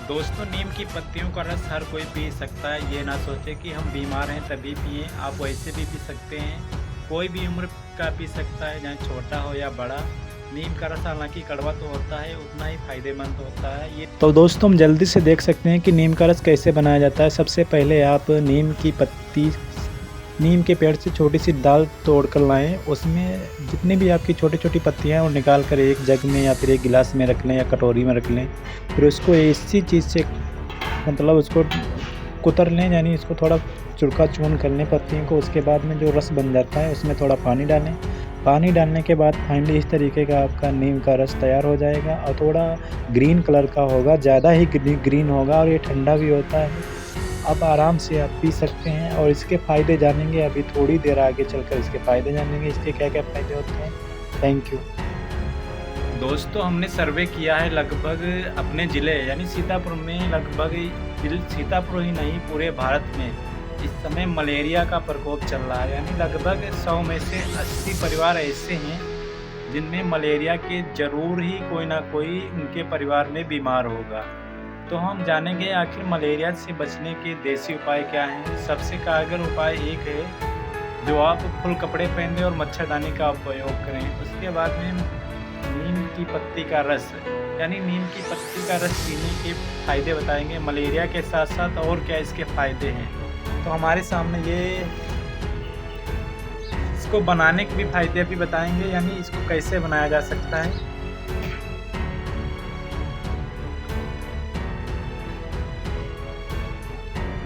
दोस्तों, नीम की पत्तियों का रस हर कोई पी सकता है। ये ना सोचे कि हम बीमार हैं तभी पिएं। आप वैसे भी पी सकते हैं। कोई भी उम्र का पी सकता है, चाहे छोटा हो या बड़ा। नीम का रस हालांकि कड़वा तो होता है, उतना ही फायदेमंद होता है। ये तो दोस्तों, हम जल्दी से देख सकते हैं कि नीम का रस कैसे बनाया जाता है। सबसे पहले आप नीम के पेड़ से छोटी सी डाल तोड़ कर लाएं। उसमें जितनी भी आपकी छोटी छोटी पत्तियां हैं वो निकाल कर एक जग में या फिर एक गिलास में रख लें या कटोरी में रख लें। फिर उसको इसी चीज़ से मतलब उसको कुतर लें, यानी इसको थोड़ा चुड़का चूर्ण कर लें पत्तियों को। उसके बाद में जो रस बन जाता है उसमें थोड़ा पानी डालें। पानी डालने के बाद फाइनली इस तरीके का आपका नीम का रस तैयार हो जाएगा और थोड़ा ग्रीन कलर का होगा, ज़्यादा ही ग्रीन होगा और ये ठंडा भी होता है। आप आराम से आप पी सकते हैं और इसके फ़ायदे जानेंगे अभी थोड़ी देर आगे चलकर। इसके फ़ायदे जानेंगे, इसके क्या-क्या फ़ायदे होते हैं। Thank you. दोस्तों, हमने सर्वे किया है लगभग अपने ज़िले यानी सीतापुर में, लगभग सीतापुर ही नहीं पूरे भारत में इस समय मलेरिया का प्रकोप चल रहा है। यानी लगभग 100 में से 80 परिवार ऐसे हैं जिनमें मलेरिया के ज़रूर ही कोई ना कोई उनके परिवार में बीमार होगा। तो हम जानेंगे आखिर मलेरिया से बचने के देसी उपाय क्या हैं। सबसे कारगर उपाय एक है, जो आप फुल कपड़े पहने और मच्छरदानी का उपयोग करें। उसके बाद में नीम की पत्ती का रस, यानी नीम की पत्ती का रस पीने के फ़ायदे बताएँगे। मलेरिया के साथ-साथ और क्या इसके फ़ायदे हैं। तो हमारे सामने ये इसको बनाने के भी फ़ायदे भी बताएँगे, यानी इसको कैसे बनाया जा सकता है।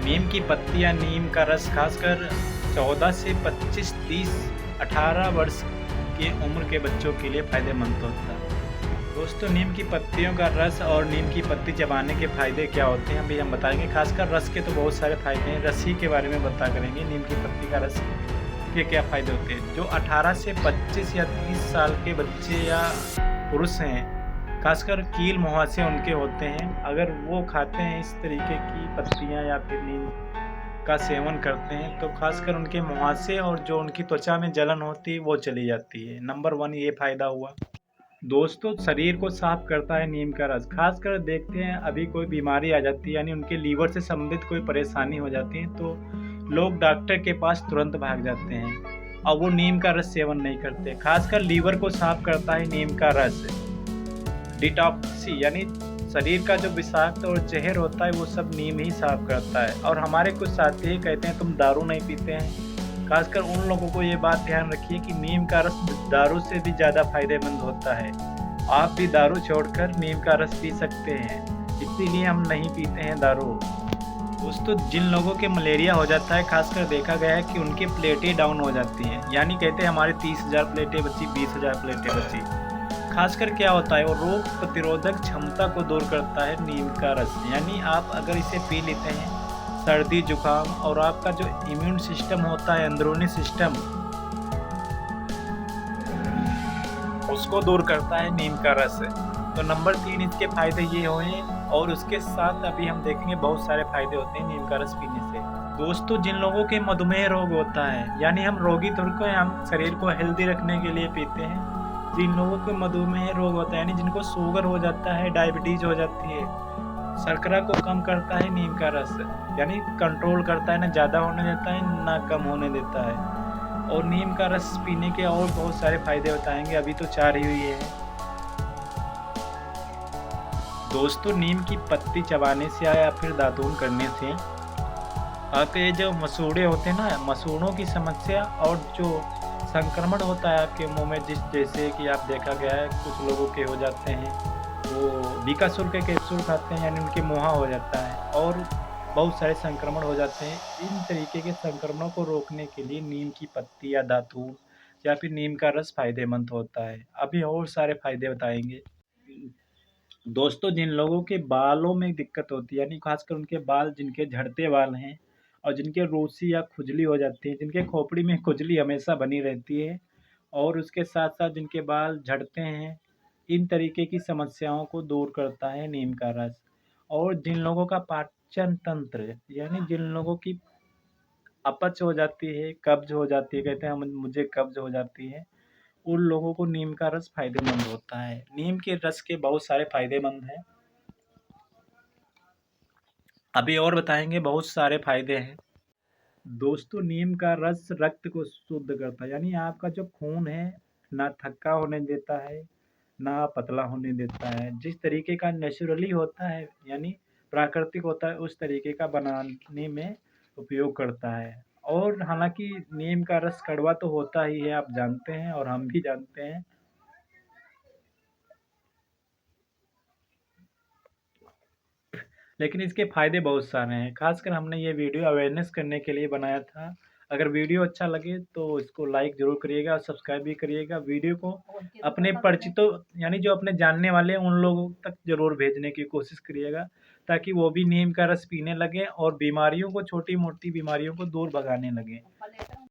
नीम की पत्ती या नीम का रस खासकर 14 से 25, 30, 18 वर्ष के उम्र के बच्चों के लिए फ़ायदेमंद होता है। दोस्तों, नीम की पत्तियों का रस और नीम की पत्ती चबाने के फ़ायदे क्या होते हैं अभी हम बताएंगे। खासकर रस के तो बहुत सारे फ़ायदे हैं, रस ही के बारे में बता करेंगे। नीम की पत्ती का रस के क्या फ़ायदे होते हैं। जो 18 से 25 या 30 साल के बच्चे या पुरुष हैं, खासकर कील मुहासे उनके होते हैं, अगर वो खाते हैं इस तरीके की पत्तियां या फिर नीम का सेवन करते हैं तो खासकर उनके मुहासे और जो उनकी त्वचा में जलन होती है वो चली जाती है। नंबर 1 ये फ़ायदा हुआ। दोस्तों, शरीर को साफ करता है नीम का रस। खासकर देखते हैं अभी कोई बीमारी आ जाती है, यानी उनके लीवर से संबंधित कोई परेशानी हो जाती है तो लोग डॉक्टर के पास तुरंत भाग जाते हैं और वो नीम का रस सेवन नहीं करते। खासकर लीवर को साफ करता है नीम का रस। डिटॉक्सी यानी शरीर का जो विषाक्त और जहर होता है वो सब नीम ही साफ करता है। और हमारे कुछ साथी ही कहते हैं तुम दारू नहीं पीते हैं। खासकर उन लोगों को ये बात ध्यान रखिए कि नीम का रस दारू से भी ज़्यादा फायदेमंद होता है। आप भी दारू छोड़कर नीम का रस पी सकते हैं, इसीलिए हम नहीं पीते हैं दारू। दोस्तों, जिन लोगों के मलेरिया हो जाता है खासकर देखा गया है कि उनकी प्लेटें डाउन हो जाती हैं, यानी कहते हैं हमारे 30,000 प्लेटें बची, 20,000 प्लेटें बची। खासकर क्या होता है, वो रोग प्रतिरोधक क्षमता को दूर करता है नीम का रस। यानी आप अगर इसे पी लेते हैं, सर्दी जुकाम और आपका जो इम्यून सिस्टम होता है, अंदरूनी सिस्टम, उसको दूर करता है नीम का रस। तो नंबर 3 इसके फ़ायदे ये हुए और उसके साथ अभी हम देखेंगे बहुत सारे फ़ायदे होते हैं नीम का रस पीने से। दोस्तों, जिन लोगों के मधुमेह रोग होता है, यानी हम रोगी थोड़ी को, हम शरीर को हेल्दी रखने के लिए पीते हैं। जिन लोगों को मधुमेह रोग होता है, यानी जिनको शुगर हो जाता है, डायबिटीज़ हो जाती है, शर्करा को कम करता है नीम का रस, यानी कंट्रोल करता है, ना ज़्यादा होने देता है ना कम होने देता है। और नीम का रस पीने के और बहुत सारे फ़ायदे बताएँगे, अभी तो 4 ही हुए हैं। दोस्तों, नीम की पत्ती चबाने से या फिर दातून करने से आपके ये जो मसूड़े होते हैं ना, मसूड़ों की समस्या और जो संक्रमण होता है आपके मुँह में, जैसे कि आप देखा गया है कुछ लोगों के हो जाते हैं, वो बीकासुर के कैप्सूल खाते हैं, यानी उनके मुँहा हो जाता है और बहुत सारे संक्रमण हो जाते हैं। इन तरीके के संक्रमणों को रोकने के लिए नीम की पत्ती या दातून या फिर नीम का रस फ़ायदेमंद होता है। अभी और सारे फ़ायदे बताएँगे। दोस्तों, जिन लोगों के बालों में दिक्कत होती है, यानी खासकर उनके बाल जिनके झड़ते बाल हैं और जिनके रूसी या खुजली हो जाती है, जिनके खोपड़ी में खुजली हमेशा बनी रहती है और उसके साथ-साथ जिनके बाल झड़ते हैं, इन तरीके की समस्याओं को दूर करता है नीम का रस। और जिन लोगों का पाचन तंत्र, यानी जिन लोगों की अपच हो जाती है, कब्ज़ हो जाती है, कहते हैं हम मुझे कब्ज़ हो जाती है, उन लोगों को नीम का रस फ़ायदेमंद होता है। नीम के रस के बहुत सारे फ़ायदेमंद हैं। अभी और बताएंगे, बहुत सारे फायदे हैं। दोस्तों, नीम का रस रक्त को शुद्ध करता है, यानी आपका जो खून है ना थक्का होने देता है, ना पतला होने देता है। जिस तरीके का नेचुरली होता है, यानी प्राकृतिक होता है, उस तरीके का बनाने में उपयोग करता है। और हालांकि नीम का रस कड़वा तो होता ही है, आप जानते हैं और हम भी जानते हैं। लेकिन इसके फ़ायदे बहुत सारे हैं। ख़ासकर हमने ये वीडियो अवेयरनेस करने के लिए बनाया था। अगर वीडियो अच्छा लगे तो इसको लाइक ज़रूर करिएगा और सब्सक्राइब भी करिएगा। वीडियो को अपने परिचितों, यानी जो अपने जानने वाले हैं, उन लोगों तक ज़रूर भेजने की कोशिश करिएगा, ताकि वो भी नीम का रस पीने लगें और बीमारियों को, छोटी-मोटी बीमारियों को दूर भगाने लगें।